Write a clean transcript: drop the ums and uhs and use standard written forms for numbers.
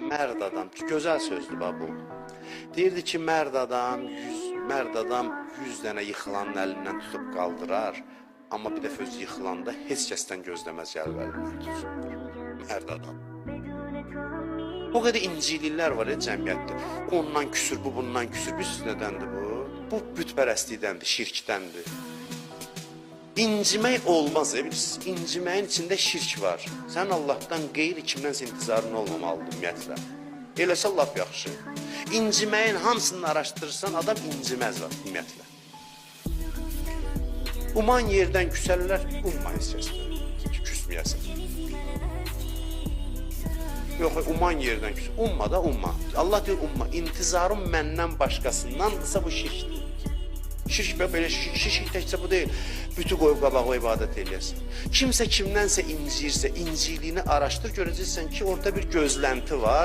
Mərd adam, gözəl sözdür bax bu. Deyirdi ki, mərd adam 100 dənə yıxılanın əlindən tutub qaldırar, amma bir dəfə öz yıxılanda heç kəsdən gözləməz gəlib əlindən tutsun. Mərd adam. O qədər incikliklər var ya cəmiyyətdə. Ondan küsür, bu bundan küsür. Biz nədəndir bu? Bu bütpərəstlikdəndir, şirkdəndir. İncimək olmaz, bilirsiniz. İnciməyin içində şirk var. Sən Allahdan qeyri kimdənsə intizarın olmamalıdır ümumiyyətlə. Eləsə lap yaxşı. İnciməyin hamısını araşdırırsan, adam inciməz var ümumiyyətlə. Uman yerdən küsərlər, umma heç kəsdən ki, küsməyəsən. Yox, uman yerdən küsür. Umma da umma. Allah deyir umma. İntizarım məndən başqasındandırsa bu şirkdir. Şirk belə şirk təkcə bu deyil. Bütü qoyub qabağa ibadət eləyəsən. Kimsə kimdənsə inciyirsə, inciliyini araşdır, görəcəksən ki, orada bir gözlənti var.